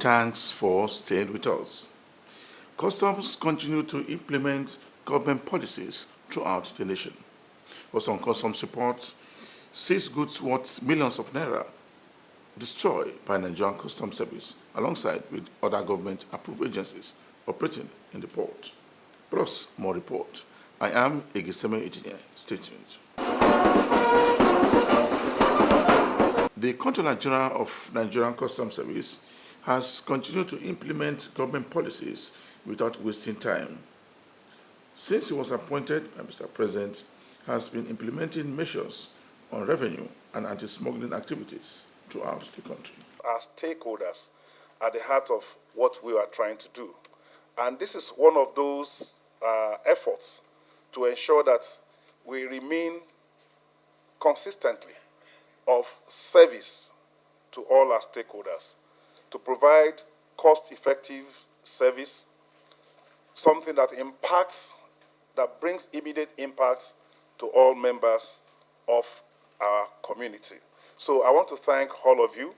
and thanks for staying with us. Customs continue to implement government policies throughout the nation. For some customs reports, seized goods worth millions of naira destroyed by Nigerian Customs Service alongside with other government-approved agencies operating in the port. Plus, more report. I am Egiseme Engineer. Stay tuned. The Controller General of Nigerian Customs Service has continued to implement government policies without wasting time. Since he was appointed by Mr. President, has been implementing measures on revenue and anti-smuggling activities throughout the country. Our stakeholders are the heart of what we are trying to do. And this is one of those efforts to ensure that we remain consistently of service to all our stakeholders, to provide cost-effective service, something that impacts, that brings immediate impact to all members of our community. So I want to thank all of you,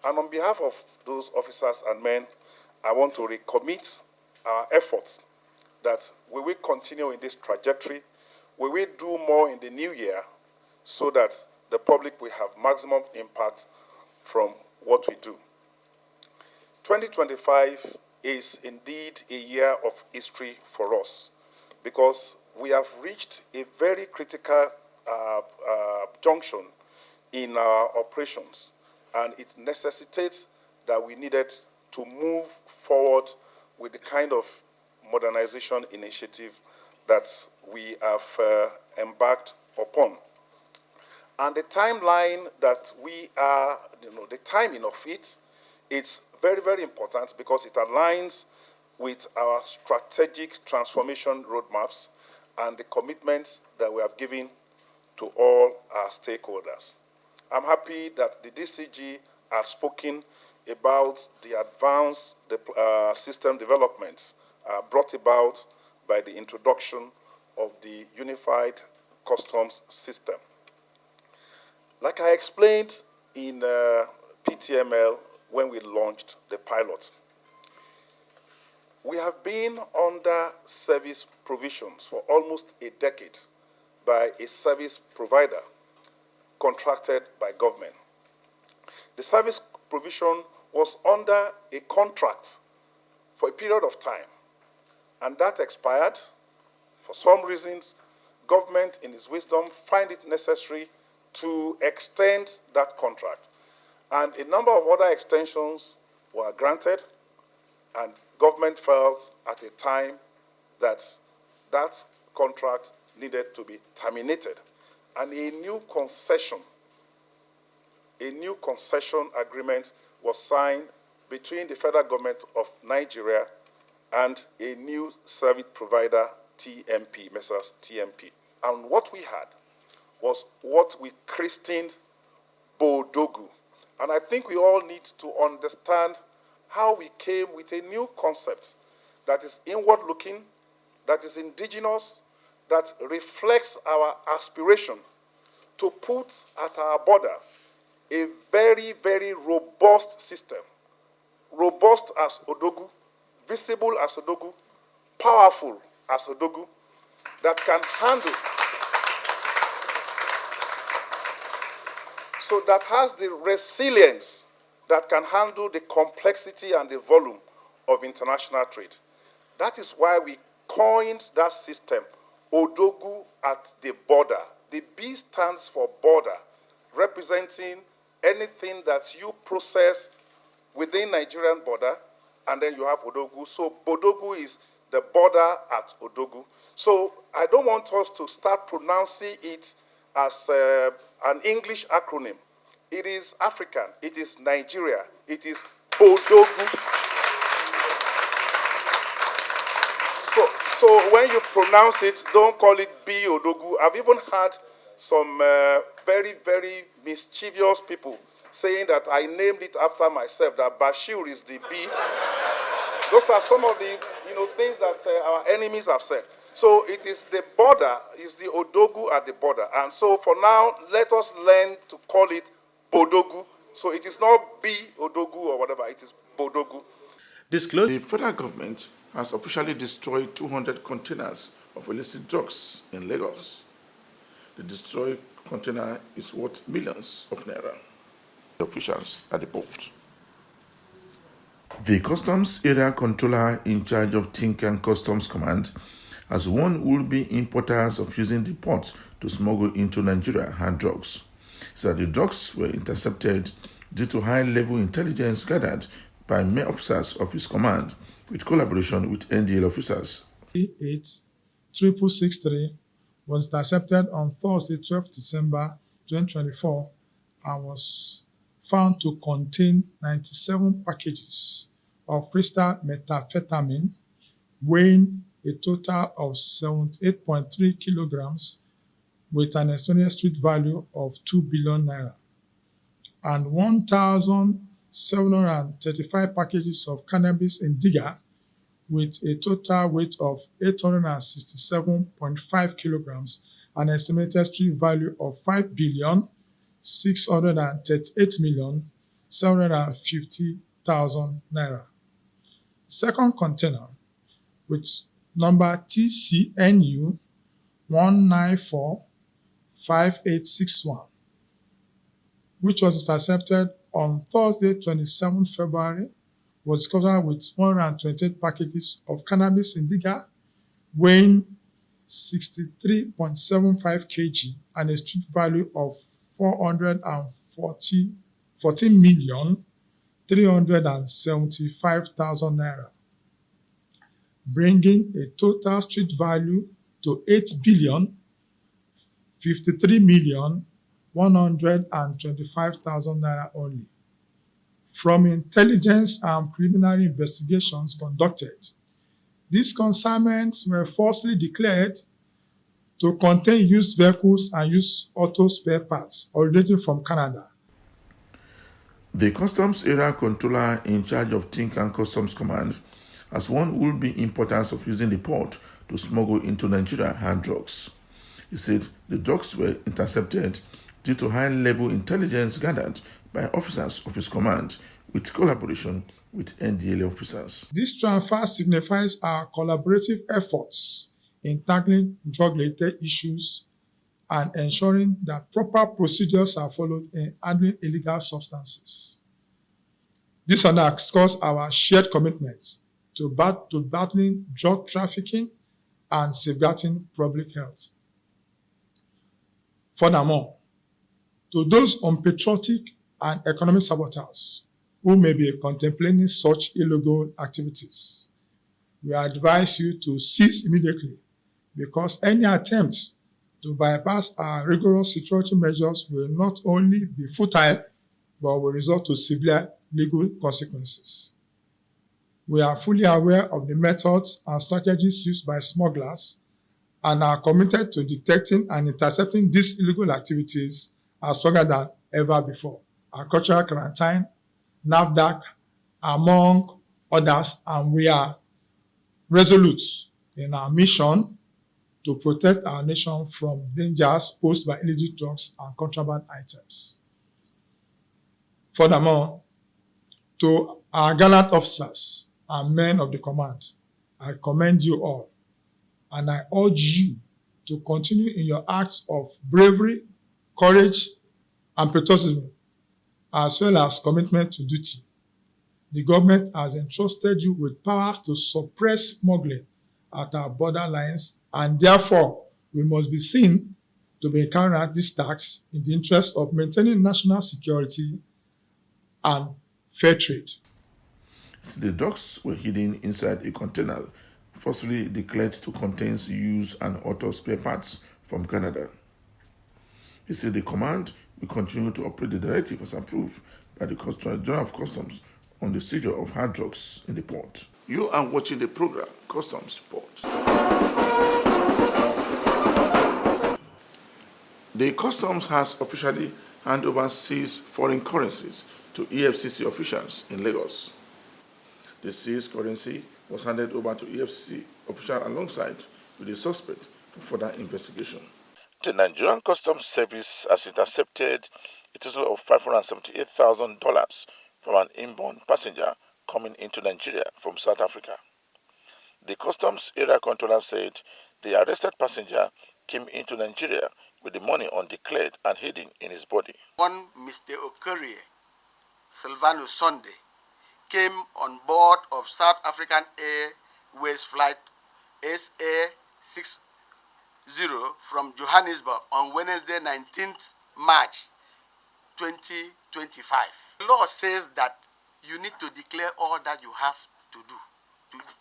and on behalf of those officers and men, I want to recommit our efforts that we will continue in this trajectory, we will do more in the new year so that the public will have maximum impact from what we do. 2025 is indeed a year of history for us because we have reached a very critical junction in our operations, and it necessitates that we needed to move forward with the kind of modernization initiative that we have embarked upon. And the timeline that we are, the timing of it, it's very, very important because it aligns with our strategic transformation roadmaps and the commitments that we have given to all our stakeholders. I'm happy that the DCG has spoken about the advanced system developments brought about by the introduction of the Unified Customs System. Like I explained in PTML when we launched the pilot, we have been under service provisions for almost a decade by a service provider contracted by government. The service provision was under a contract for a period of time, and that expired. For some reasons, government, in its wisdom, find it necessary to extend that contract. And a number of other extensions were granted, and government felt at a time that that contract needed to be terminated. And a new concession agreement was signed between the federal government of Nigeria and a new service provider, TMP, Messrs. TMP. And what we had was what we christened Bodogu. And I think we all need to understand how we came with a new concept that is inward-looking, that is indigenous, that reflects our aspiration to put at our border a very, very robust system, robust as Odogu, visible as Odogu, powerful as Odogu, that can handle, so that has the resilience that can handle the complexity and the volume of international trade. That is why we coined that system, Odogu at the border. The B stands for border, representing anything that you process within Nigerian border, and then you have Odogu. So Bodogu is the border at Odogu. So I don't want us to start pronouncing it as an English acronym. It is African, it is Nigeria, it is Bodogu. So when you pronounce it, don't call it B Odogu. I've even had some very, very mischievous people saying that I named it after myself, that Bashir is the B. Those are some of the things that our enemies have said. So it is the border, is the Odogu at the border. And so for now, let us learn to call it Bodogu. So it is not B Odogu or whatever, it is Bodogu. The federal government has officially destroyed 200 containers of illicit drugs in Lagos. The destroyed container is worth millions of naira. Officials at the port. The Customs Area Controller in charge of Tinkan Customs Command has warned would-be importers of using the port to smuggle into Nigeria hard drugs. He said the drugs were intercepted due to high-level intelligence gathered by mere officers of his command with collaboration with NDL officers. 86663 was intercepted on Thursday, 12 December 2024 and was found to contain 97 packages of crystal methamphetamine weighing a total of 78.3 kilograms with an estimated street value of 2 billion naira, and 1,735 packages of cannabis indica with a total weight of 867.5 kilograms, an estimated street value of 5,638,750,000 naira. Second container, with number TCNU 1945861, which was intercepted on Thursday, 27 February, was discovered with 128 packages of cannabis indica weighing 63.75 kg and a street value of 14,375,000 naira, bringing a total street value to 8,053,125,000 naira only. From intelligence and preliminary investigations conducted, these consignments were falsely declared to contain used vehicles and used auto spare parts originating from Canada. The Customs Area Controller in charge of Tinkan Customs Command has warned would-be importers of using the port to smuggle into Nigeria hard drugs. He said the drugs were intercepted due to high-level intelligence gathered by officers of his command with collaboration with NDL officers. This transfer signifies our collaborative efforts in tackling drug-related issues and ensuring that proper procedures are followed in handling illegal substances. This underscores our shared commitment to battling drug trafficking and safeguarding public health. Furthermore, to those unpatriotic and economic saboteurs who may be contemplating such illegal activities, we advise you to cease immediately, because any attempt to bypass our rigorous security measures will not only be futile, but will result to severe legal consequences. We are fully aware of the methods and strategies used by smugglers and are committed to detecting and intercepting these illegal activities as stronger than ever before. Our cultural quarantine, NAFDAC, among others, and we are resolute in our mission to protect our nation from dangers posed by illicit drugs and contraband items. Furthermore, to our gallant officers and men of the command, I commend you all, and I urge you to continue in your acts of bravery, courage, and patriotism, as well as commitment to duty. The government has entrusted you with powers to suppress smuggling at our border lines, and therefore we must be seen to be carrying out these tasks in the interest of maintaining national security and fair trade. The drugs were hidden inside a container forcefully declared to contain used and auto spare parts from Canada. He said the command will continue to operate the directive as approved by the General of Customs on the seizure of hard drugs in the port. You are watching the program Customs Report. The Customs has officially handed over seized foreign currencies to EFCC officials in Lagos. The seized currency was handed over to EFCC officials alongside with the suspect for further investigation. The Nigerian Customs Service has intercepted a total of $578,000 from an inbound passenger coming into Nigeria from South Africa. The customs area controller said the arrested passenger came into Nigeria with the money undeclared and hidden in his body. One Mr. Okorie, Silvanus Sunday, came on board of South African Airways flight SA60 from Johannesburg on Wednesday, 19th March 2025. The law says that you need to declare all that you have to do,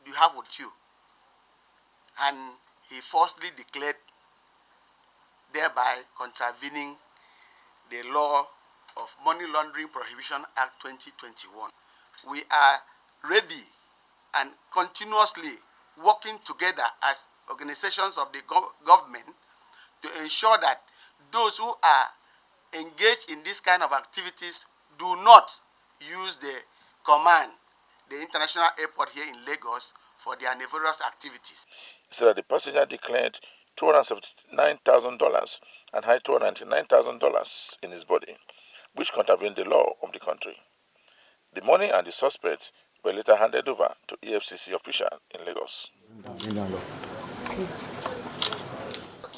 you have with you. And he falsely declared, thereby contravening the law of Money Laundering Prohibition Act 2021. We are ready and continuously working together as organizations of the government to ensure that those who are engaged in this kind of activities do not use the command, the international airport here in Lagos, for their nefarious activities. He said that the passenger declared $279,000 and had $299,000 in his body, which contravened the law of the country. The money and the suspect were later handed over to EFCC officials in Lagos.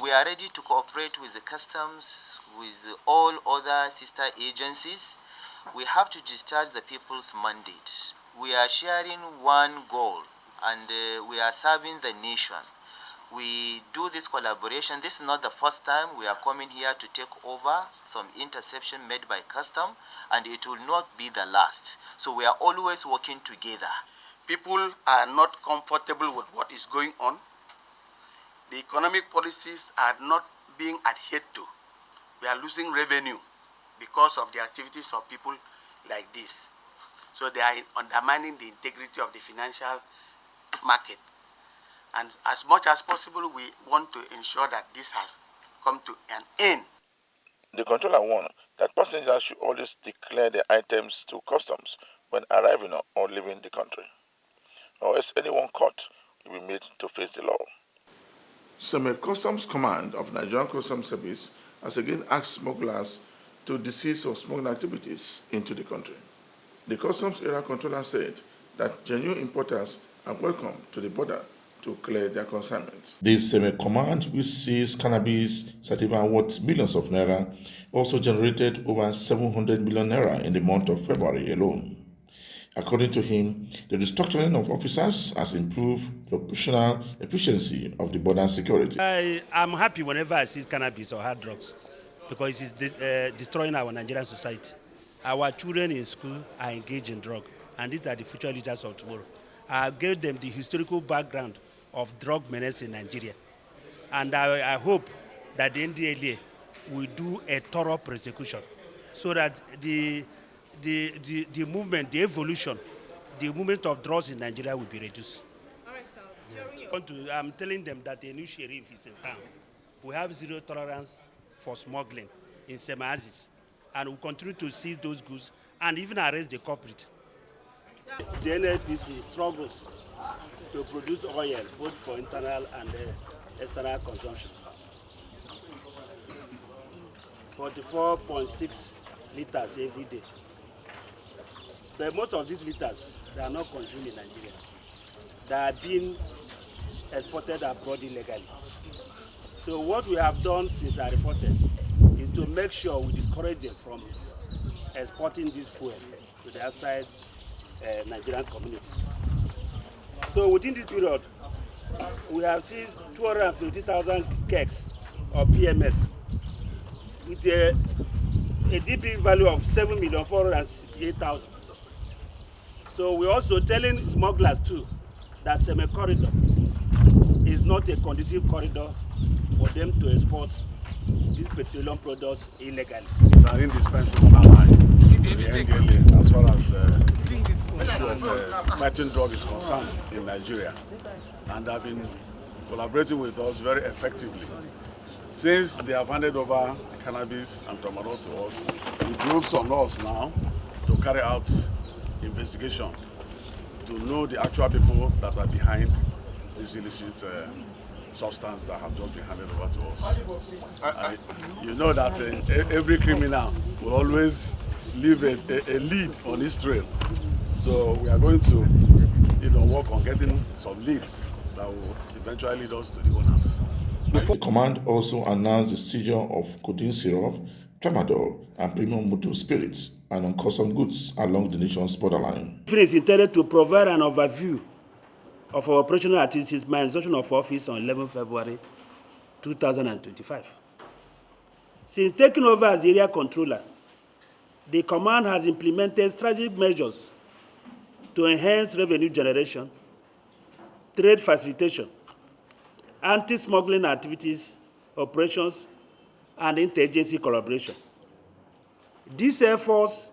We are ready to cooperate with the customs, with all other sister agencies. We have to discharge the people's mandate. We are sharing one goal, and we are serving the nation. We do this collaboration. This is not the first time we are coming here to take over some interception made by custom, and it will not be the last. So we are always working together. People are not comfortable with what is going on. The economic policies are not being adhered to. We are losing revenue because of the activities of people like this. So they are undermining the integrity of the financial market. And as much as possible, we want to ensure that this has come to an end. The controller warned that passengers should always declare their items to customs when arriving or leaving the country, or else anyone caught will be made to face the law. Semi-Customs Command of Nigerian Customs Service has again asked smugglers to desist from smuggling activities into the country. The Customs Area Controller said that genuine importers are welcome to the border to clear their consignment. This semi-command, which seized cannabis sativa worth millions of naira, also generated over 700 million naira in the month of February alone. According to him, the restructuring of officers has improved the operational efficiency of the border security. I'm happy whenever I see cannabis or hard drugs because it's destroying our Nigerian society. Our children in school are engaged in drugs, and these are the future leaders of tomorrow. I gave them the historical background of drug menace in Nigeria. And I hope that the NDLEA will do a thorough prosecution so that the movement, the evolution, the movement of drugs in Nigeria will be reduced. All right, sir. I'm telling them that the new sheriff is in town. We have zero tolerance for smuggling in semi-axis, and we'll continue to seize those goods and even arrest the culprit. The NNPC struggles to produce oil both for internal and external consumption. 44.6 liters every day. But most of these liters, they are not consumed in Nigeria. They are being exported abroad illegally. So what we have done since I reported is to make sure we discourage them from exporting this fuel to the outside Nigerian community. So within this period, we have seen 250,000 kegs of PMS with a DP value of 7,468,000. So we're also telling smugglers too that semi-corridor is not a conducive corridor for them to export these petroleum products illegally. It's an indispensable ally to the NDLEA as far as the issue of fighting drug is concerned in Nigeria, and have been collaborating with us very effectively. Since they have handed over the cannabis and tramadol to us, it behoves on us now to carry out investigation to know the actual people that are behind this illicit substance that have just been handed over to us. You know that every criminal will always leave a lead on his trail. So we are going to, work on getting some leads that will eventually lead us to the owners. The command also announced the seizure of codeine syrup, tramadol, and premium motor spirits and uncustomed goods along the nation's borderline. It is intended to provide an overview of our operational activities, my instruction of office on 11 February 2025. Since taking over as area controller, the command has implemented strategic measures to enhance revenue generation, trade facilitation, anti-smuggling activities, operations, and interagency collaboration. These efforts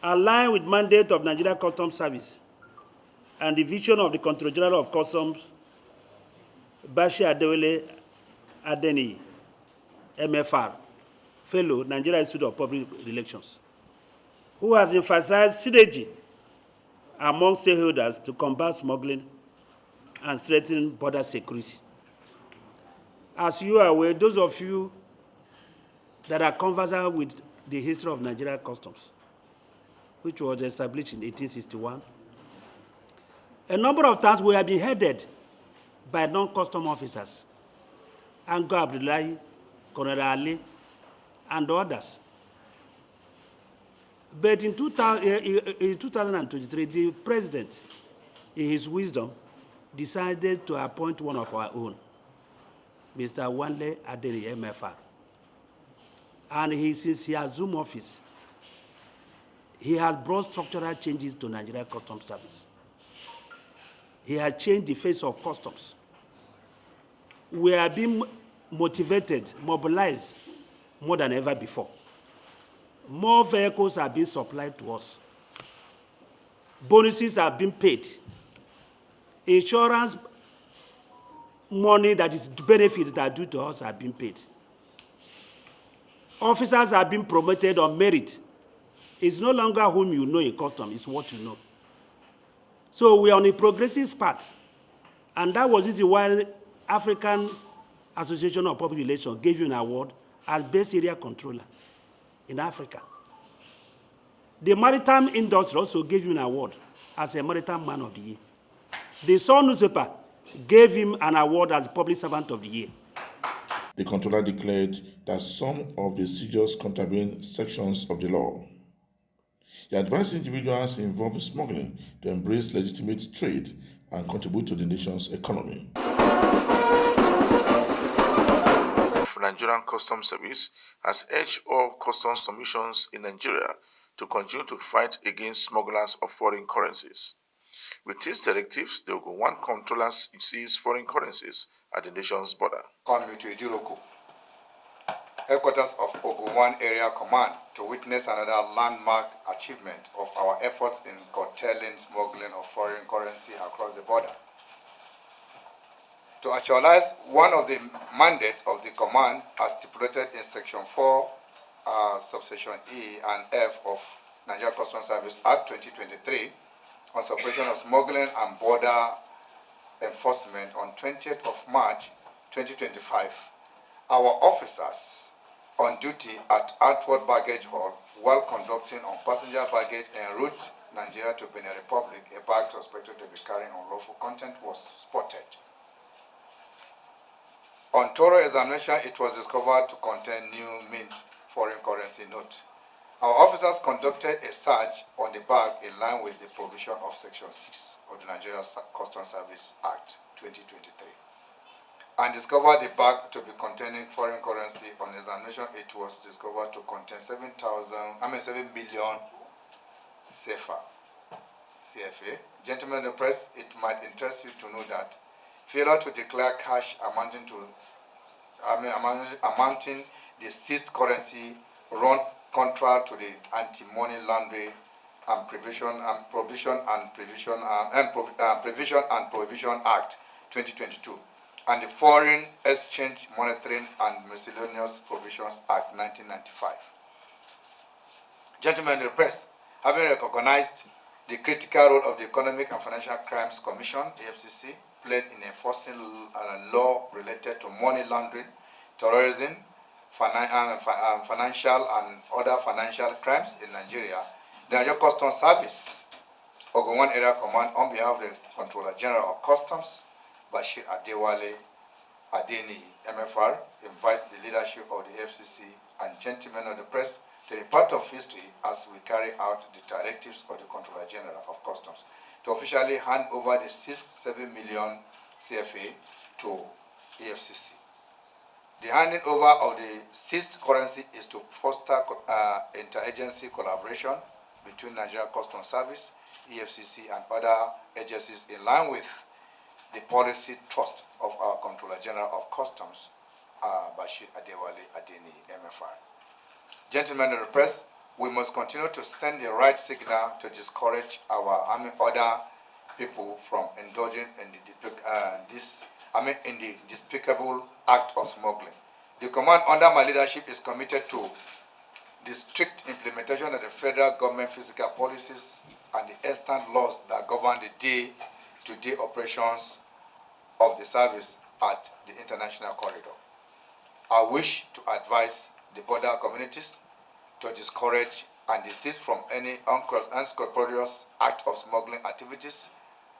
align with the mandate of Nigeria Customs Service and the vision of the Controller General of Customs, Bashir Adewale Adeniyi, MFR, Fellow, Nigeria Institute of Public Relations, who has emphasized synergy among stakeholders to combat smuggling and strengthen border security. As you are aware, those of you that are conversant with the history of Nigeria Customs, which was established in 1861, a number of times we have been headed by non-custom officers, Ango Abdullahi, Colonel Ali, and others. But in 2023, the president, in his wisdom, decided to appoint one of our own, Mr. Wanle Adeniyi, MFR. And since he assumed office, he has brought structural changes to Nigeria Customs Service. He has changed the face of customs. We are being motivated, mobilized more than ever before. More vehicles are being supplied to us. Bonuses are being paid. Insurance money that is benefits that are due to us are being paid. Officers are being promoted on merit. It's no longer whom you know in custom, it's what you know. So we are on a progressive path. And that was it why African Association of Public Relations gave you an award as Best Area Controller in Africa. The maritime industry also gave him an award as a Maritime Man of the Year. The Sun newspaper gave him an award as Public Servant of the Year. The controller declared that some of the seizures contravene sections of the law. He advised individuals involved in smuggling to embrace legitimate trade and contribute to the nation's economy. The Nigerian Customs Service has urged all customs commissions in Nigeria to continue to fight against smugglers of foreign currencies. With these directives, the Ogun 1 controllers seize foreign currencies at the nation's border. Come to Idiroko, headquarters of Ogun 1 Area Command, to witness another landmark achievement of our efforts in curtailing smuggling of foreign currency across the border. To actualize one of the mandates of the command as stipulated in Section 4, subsection E and F of Nigeria Customs Service Act 2023 on suppression of smuggling and border enforcement on 20th of March 2025, our officers on duty at Outward Baggage Hall while conducting on passenger baggage en route Nigeria to Benin Republic, a bag suspected to be carrying unlawful content was spotted. On thorough examination, it was discovered to contain new mint foreign currency note. Our officers conducted a search on the bag in line with the provision of Section 6 of the Nigeria Customs Service Act 2023 and discovered the bag to be containing foreign currency. On examination, it was discovered to contain 7 million CFA. Gentlemen of the press, it might interest you to know that failure to declare cash amounting the seized currency run contrary to the Anti-Money Laundering and Prohibition Act 2022 and the Foreign Exchange Monitoring and Miscellaneous Provisions Act 1995. Gentlemen of the press, having recognized the critical role of the Economic and Financial Crimes Commission, EFCC, played in enforcing law related to money laundering, terrorism, financial and other financial crimes in Nigeria, the Nigeria Customs Service Ogun Area Command, on behalf of the Controller General of Customs, Bashir Adewale Adeni, MFR, invites the leadership of the FCC and gentlemen of the press to a part of history as we carry out the directives of the Controller General of Customs to officially hand over the 7 million CFA to EFCC. The handing over of the seized currency is to foster interagency collaboration between Nigeria Customs Service, EFCC, and other agencies in line with the policy trust of our Controller General of Customs, Bashir Adewale Adeni, MFR. Gentlemen of the press, we must continue to send the right signal to discourage our other people from indulging in the despicable act of smuggling. The command under my leadership is committed to the strict implementation of the federal government physical policies and the extant laws that govern the day-to-day operations of the service at the international corridor. I wish to advise the border communities to discourage and desist from any unscrupulous act of smuggling activities.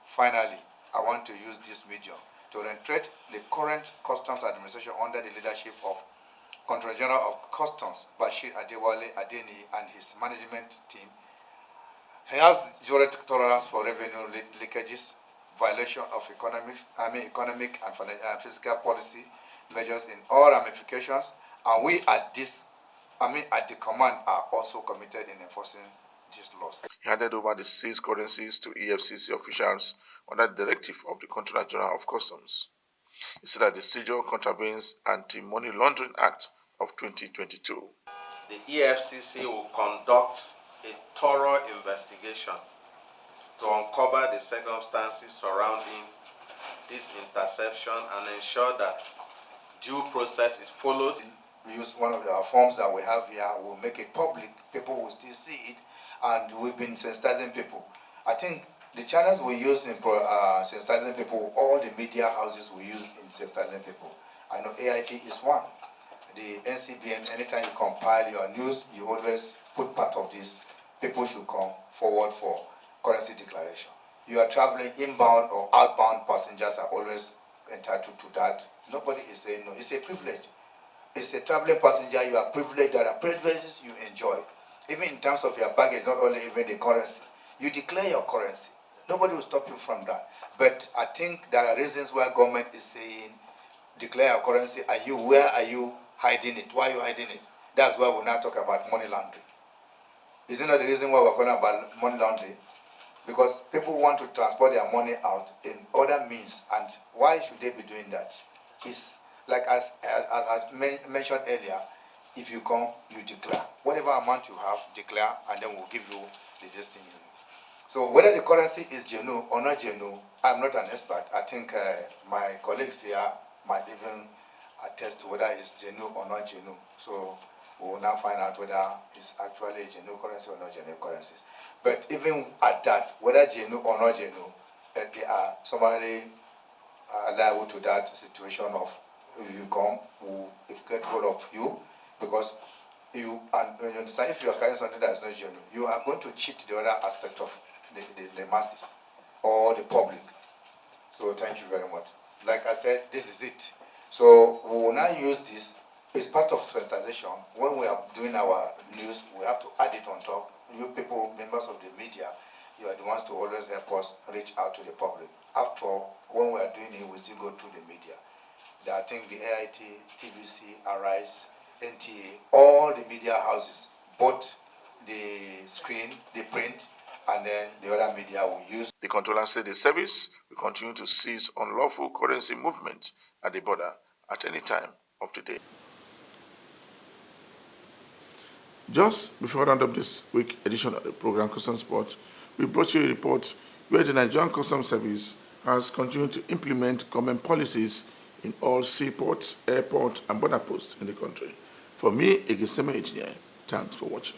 Finally, I want to use this medium to reiterate the current Customs Administration under the leadership of Controller General of Customs, Bashir Adewale Adeni, and his management team. He has zero tolerance for revenue leakages, violation of economic and physical policy measures in all ramifications, and we at the command are also committed in enforcing these laws. He handed over the seized currencies to EFCC officials under the directive of the Controller General of Customs. He said that the seizure contravenes Anti-Money Laundering Act of 2022. The EFCC will conduct a thorough investigation to uncover the circumstances surrounding this interception and ensure that due process is followed. We use one of our forms that we have here, we'll make it public, people will still see it, and we've been sensitizing people. I think the channels we use in sensitizing people, all the media houses we use in sensitizing people. I know AIT is one. The NCBN, anytime you compile your news, you always put part of this. People should come forward for currency declaration. You are traveling inbound or outbound, passengers are always entitled to that. Nobody is saying no. It's a privilege. It's a traveling passenger, you are privileged. There are privileges you enjoy. Even in terms of your baggage, not only even the currency. You declare your currency. Nobody will stop you from that. But I think there are reasons why government is saying, declare your currency. Where are you hiding it? Why are you hiding it? That's why we now talk about money laundering. Isn't that the reason why we're talking about money laundering? Because people want to transport their money out in other means. And why should they be doing that? It's like as mentioned earlier, if you come, you declare. Whatever amount you have, declare, and then we'll give you the destiny. So whether the currency is genuine or not genuine, I'm not an expert. I think my colleagues here might even attest to whether it's genuine or not genuine. So we will now find out whether it's actually a genuine currency or not genuine currencies. But even at that, whether genuine or not genuine, they are somebody liable to that situation of you come, we'll get hold of you, because you understand, if you are carrying something that is not genuine, you are going to cheat the other aspect of the masses or the public. So thank you very much. Like I said, this is it. So we will now use this. It's part of sensitization. When we are doing our news, we have to add it on top. You people, members of the media, you are the ones to always help us reach out to the public. After all, when we are doing it, we still go through the media. I think the AIT, TBC, Arise, NTA, all the media houses, both the screen, the print, and then the other media we use. The controller said the service will continue to seize unlawful currency movement at the border at any time of the day. Just before I round up this week's edition of the program Customs Report, we brought you a report where the Nigerian Customs Service has continued to implement government policies in all seaports, airports, and border posts in the country. For me, Egeseme Engineer, thanks for watching.